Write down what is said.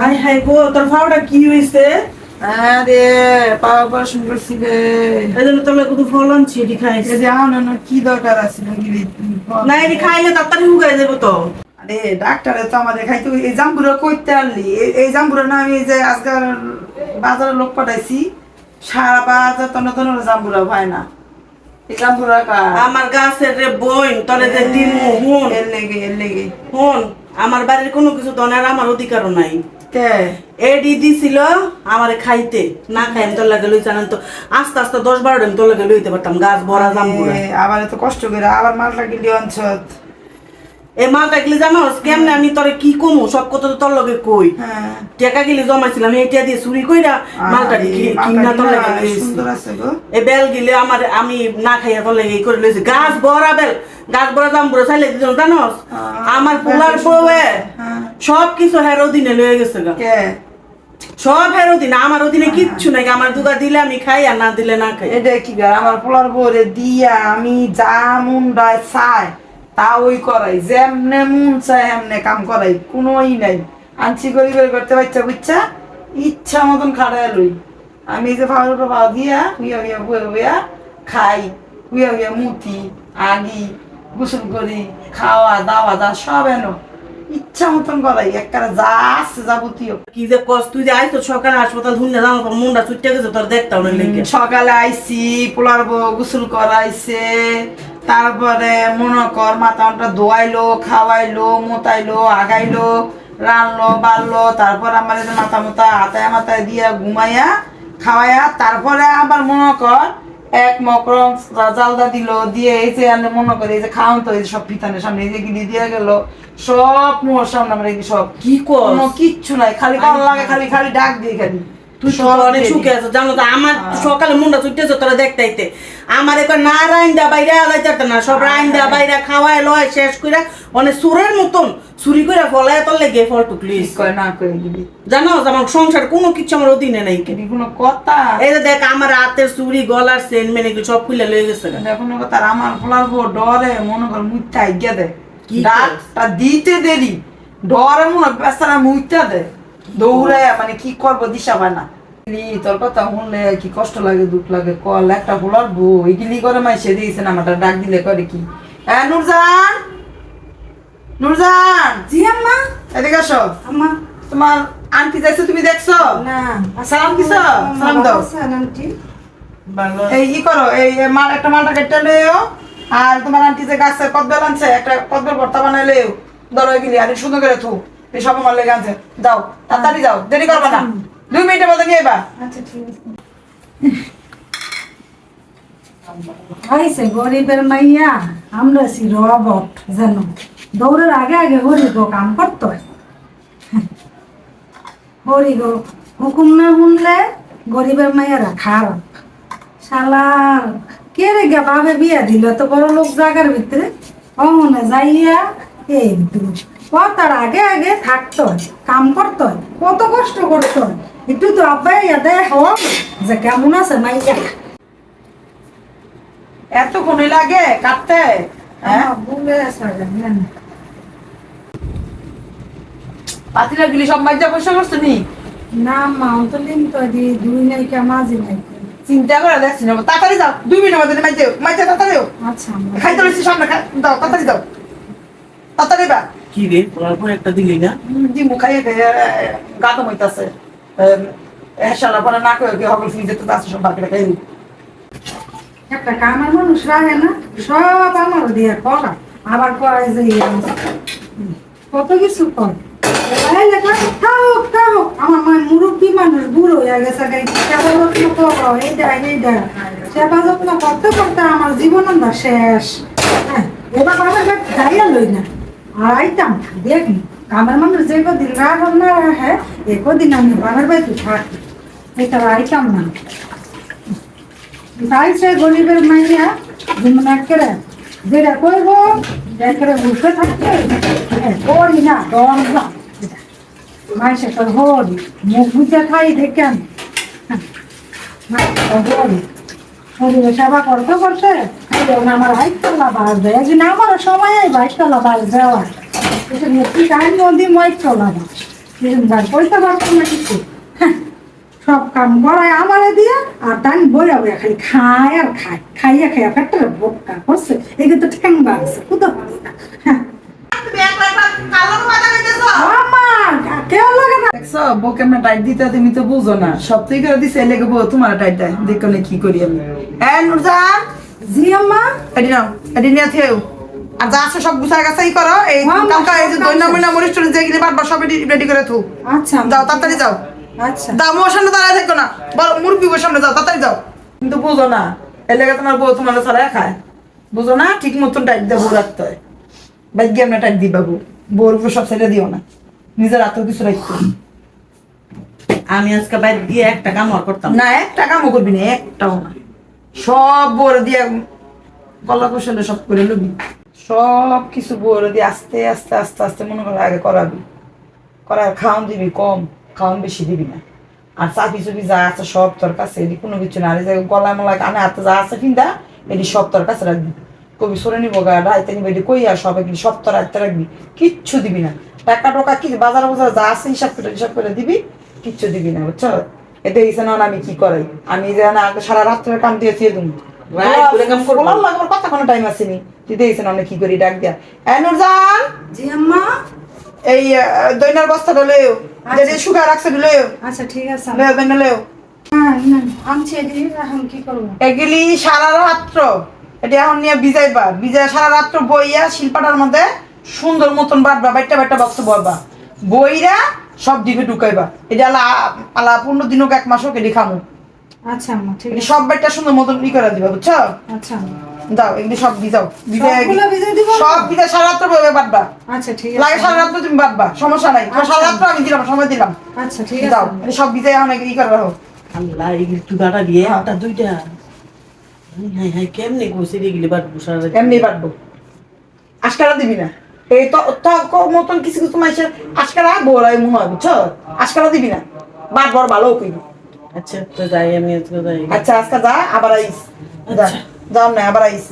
High high গো, তোর ফাওটা কি হইছে? আরে পাওয়া অপারেশন করছি রে। এই জন্য তোর কত ফল আনছি, এটি খাইস। এই যে আনো কি দরকার আছে নাকি রে? না, এটি খাইলে তাড়াতাড়ি হুগাই যাবো তো। আরে ডাক্তারে তো আমাদের খাইতে এই জাম্বুরা কইতে আনলি, এই জাম্বুরা না আমি এই যে আজকাল বাজারে লোক পাঠাইছি, সারা বাজার তন্ন তন্ন জাম্বুরা হয় না। এই জাম্বুরা কা আমার গাছের রে বোন, তোরে যে দিমু হুন। এর লেগে হুন, আমার বাড়ির কোনো কিছু দনের আমার অধিকারও নাই। কে এডি দিছিল আমারে খাইতে, না খাই আমি তোর লাগে লই জানেন তো। আস্তে আস্তে 10-12 দিন তোর লাগে লইতে পারতাম, গাছ ভরা জামপুরা। আবার এত কষ্ট করে আবার মালটা কিনলি অঞ্চত। এই মালটা গেলে জানোস কেমনে আমি তোরে কি কমু, সব কথা তো তোর লগে কই। হ্যাঁ টাকা গেলে জমাইছিলাম, এই টাকা দিয়ে চুরি কইরা মালটা কিনা তোর লাগে লইছি। সুন্দর আছে গো। এই বেল গিলে আমার আমি না খাইয়া তোর লাগে করে লইছি। গাছ ভরা বেল, গাছ ভরা জামপুরা চাইলে দিল জানোস। আমার পোলার বউয়ে সব কিছু হেরো দিনে লয়ে গেছে গা। কে সব হেরো দিনে, আমার অধীনে কিচ্ছু নাই। আমার দুগা দিলে আমি খাই, আর না দিলে না খাই। এটা কি গা আমার পোলার বউরে দিয়া আমি যা মুন্ডায় চাই তা ওই করাই, যেমনে মন চায় এমনে কাম করাই, কোনোই নাই। আনছি করি করে করতে বাচ্চা বুচ্চা ইচ্ছা মতন খাড়ায় লই। আমি যে ভালো ভাও দিয়া হুইয়া হুইয়া বয়ে বইয়া খাই, হুইয়া হুইয়া মুতি আগি গোসল করি, খাওয়া দাওয়া যা সব এনো ইচ্ছা মতন করাই, একবারে যা আছে যাবতীয়। কি যে কষ্ট, তুই যে আইতো সকালে হাসপাতাল ধুলে জানো তোর মুন্ডা ছুটে গেছে, তোর দেখতাম না লেগে। সকালে আইছি পোলার বউ গোসল করাইছে, তারপরে মনে কর মাথাটা ধোয়াইলো, খাওয়াইলো, মোতাইলো, আগাইলো, রানলো বাড়লো, তারপর আমার এই যে মাথা মোতা হাতায় মাথায় দিয়া ঘুমাইয়া খাওয়াইয়া, তারপরে আবার মনে কর এক মকরম জালদা দিল দিয়ে এই যে আমি মনে করি এই যে খাওয়ান তো এই যে সব পিতানের সামনে এই যে গিলি দিয়ে গেল, সব মোর সামনে আমরা এই সব কি কর কোনো কিচ্ছু নাই, খালি ভালো লাগে, খালি খালি ডাক দিয়ে খালি তুই তো অনেক সুখে আছো জানো তো। আমার সকালে মুন্ডা ছুটেছে তোরা দেখতে আমার এখন না রাইন্দা বাইরে আলাইতে না, সব রাইন্দা বাইরে খাওয়াই লয় শেষ করে মানে সুরের মতন চুরি করে ফলায় তোর লেগে ফল টুকলিস কয় না করে দিবি জানো আমার সংসার কোনো কিছু আমার অধীনে নাই। কোনো কথা এই যে দেখ আমার হাতের চুরি গলার চেন মেনে সব খুলে লয়ে গেছে। কোনো কথা আমার ফলার বউ ডরে মনে কর মুইটা আইগা দে, কি ডাকটা দিতে দেরি ডরে মনে বেচারা মুইটা দে দৌড়ে, মানে কি করবো দিশা পায় না। তোর কথা শুনলে কি কষ্ট লাগে দুঃখ লাগে, কল একটা ফলার বউ এগুলি করে মাইসে দিয়েছে না, আমার ডাক দিলে করে কি। হ্যাঁ নুরজান, নুরজান। জি আম্মা। এদিকে আসো। আম্মা তোমার আন্টি যাইছো তুমি দেখছো? না সালাম দিছো? সালাম দাও। আন্টি এই ই করো এই মাল একটা মালটা কেটে লইও, আর তোমার আন্টি যে গাছের কদবেল আনছে একটা কদবেল ভর্তা বানাই লইও, ধরো এগুলি আর সুন্দর করে থু এই সব আমার লেগে আনছে। যাও তাড়াতাড়ি যাও, দেরি করবা না, 2 মিনিটের মধ্যে নিয়ে আইবা। আচ্ছা ঠিক আছে। আইসে গরিবের মাইয়া, আমরা সি রবট জানো, দৌড়ের আগে আগে হরি গো কাম করতো হয়। হরি গো হুকুম না শুনলে গরিবের মাইয়ারা খারাপ। শালার কে রে গে বাবে বিয়া দিল তো বড় লোক জায়গার ভিতরে, অমনে যাইয়া এই তার আগে আগে থাকতো কাম করতো, কত কষ্ট করতো। একটু তো আব্বাই দেখ যে কেমন আছে মাইয়া। এতক্ষণই লাগে কাটতে? হ্যাঁ ভুলে আসা পাতিলা গুলি সব মাইজা বসে করছো নি? না মা তো লিম তো দি 2 নাইকা মাঝি নাই। চিন্তা করে দেখছি না, তাড়াতাড়ি যাও, 2 মিনিটের মধ্যে মাইজা মাইজা তাড়াতাড়ি আচ্ছা খাইতে রয়েছি সামনে, দাও তাড়াতাড়ি দাও, তাড়াতাড়ি বা কি রে পড়ার পর একটা দিলি না? জি মুখাইয়ে গাদম হইতাছে। শালা পরে না করে কি হগল ফ্রিজে তো আছে সব বাকিটা খাই। একটা কামের মানুষ রাখে না, সব আমার দিয়ে করা, আবার কয় যে কত কিছু কর। আমার মা মুরব্বী মানুষ বুড়ো হয়ে গেছে, সেবা যত্ন করো এইটা সেবা যত্ন করতে করতে আমার জীবন শেষ। হ্যাঁ এবার বাবার বাড়ি যাইয়া লই না আর আইতাম দেখি কামের মানুষ যে কদিন রাখ না রাখে এ কদিন আমি বাবার বাড়িতে থাকি, এটা আইতাম না। তাইছে গরিবের মাইয়া যেমন একেবারে যেটা করবো একেবারে বসে থাকতে করি না দম মাইসে তো হরি মুখ বুঝে খাই দেখেন হরি হরি সেবা করতে করতে আমার হাইতলা বাস দেয়, একদিন আমারও সময় বাইকতলা বাস দেওয়া কি কাহিনী ওদিন বাইকতলা বাস পয়সা পারতাম না কিছু। হ্যাঁ, সব কাম করায় আমারে দিয়ে আর টান বইয়া বইয়া খালি খায় আর খায়, খাইয়া খাইয়া পেটটা বোকা করছে, এগুলো তো ঠ্যাং বাড়ছে কোথাও পারে না। হ্যাঁ তুমি একলা একলা কালোর মাথা খাইতেছো আমার কেউ লাগে না। দেখছো বউ কেমন টাইট দিতে তুমি তো বুঝো না, সব তুই করে দিছে লেগে বউ তোমার টাইট দেয়, দেখো না কি করি আমি। নুরজান জি আম্মা। এডি নাও, এডি নিয়ে থেও। আর যা আছে সব গুছায় গাছাই করো। এই কালকা এই যে দৈনা মইনা মরিচ টরিচ যেগুলি বারবার সব রেডি করে থু। আচ্ছা যাও তাড়াতাড়ি যাও। আচ্ছা দাও মোর সামনে দাঁড়ায় থাকো না, বড় মুরগি বউর সামনে যাও, তাড়াতাড়ি যাও। কিন্তু বুঝো না এর লেগে তোমার বউ তোমার ছাড়া খায়, বুঝো না? ঠিক মতন টাইট দিয়ে বউ রাখতে হয়। ভাগ্যে আমরা টাইট দিই বাবু, বউর উপর সব ছেড়ে দিও না, নিজের হাতেও কিছু রাখতে। আমি আজকে বাইরে দিয়ে একটা কাম আর করতাম না একটা কামও করবি না, একটাও না। সব বউরে দিয়ে গলা কষালে সব করে লবি, সব কিছু বউরে দিয়ে আস্তে আস্তে আস্তে আস্তে মনে করে আগে করাবি। করার খাওয়ান দিবি কম, খাওয়ান বেশি দিবি না। আর চাপি চুপি যা আছে সব তোর কাছে, এটি কোনো কিছু না। আর এই যে গলায় মলায় কানে হাতে যা আছে ফিন্দা, এটি সব তোর কাছে রাখবি। কবি সরে নিবো গা রাইতে নিবি, এটি কই আর সব এগুলি সব তোর রাখতে রাখবি, কিচ্ছু দিবি না। টাকা টোকা কি বাজার বাজার যা আছে হিসাব করে দিবি, কিচ্ছু দিবি না, বুঝছো? এতে হিসে না আমি কি করাই, আমি যে না সারা রাত্রে কাম দিয়ে দিয়ে তুমি কথা কোনো টাইম আসেনি, তুই দেখছি না কি করি ডাক দিয়া। নুরজান জি আম্মা। এই দইনার বস্তাটা লেও, যেটা শুকায় রাখছে লেও, আচ্ছা ঠিক আছে লেও দইনা লেও। হ্যাঁ আনছি এটি, এখন কি করবো? এগুলি সারা রাত্র এটি এখন নিয়ে ভিজাইবা, ভিজাই সারা রাত্র বইয়া শিলপাটার মধ্যে সুন্দর মতন বাটবা, বাইটা বাইটা বক্স বলবা, বইরা সব ডিপে ঢুকাইবা। এটা আলা 15 দিন হোক 1 মাস হোক এটি খামু। আচ্ছা আম্মা ঠিক এটি আছে। সব বাইটা সুন্দর মতন ই করে দিবা, বুঝছো? আচ্ছা আম্মা। দাও এগুলি সব ভিজাও, সবগুলো ভিজাই দিব? সব ভিজা সারা রাত্র বইবে বাটবা। আচ্ছা ঠিক লাগে আছে। সারা রাত্র তুমি বাটবা, সমস্যা নাই। তোমার সারা রাত্র আমি দিলাম, সময় দিলাম। আচ্ছা ঠিক দাও আছে। এটি সব ভিজাই এখন ই করে রাখো। আল্লাহ এগুলি চুদাটা দিয়ে একটা দুইটা হাই হাই কেমনে কইছে এগুলি বাট বুসার এমনি বাটবো, আজকারা দিবি না। এই তো মতন কিছু কিছু মানুষের আজকারা বোরাই মনে হয়, বুঝছো? আজকারা দিবি না, বাটবার ভালো কইবি। আচ্ছা তো যাই আমি আজকে যাই আচ্ছা আজকে যা, আবার আইস। যা, যাও না আবার আইস।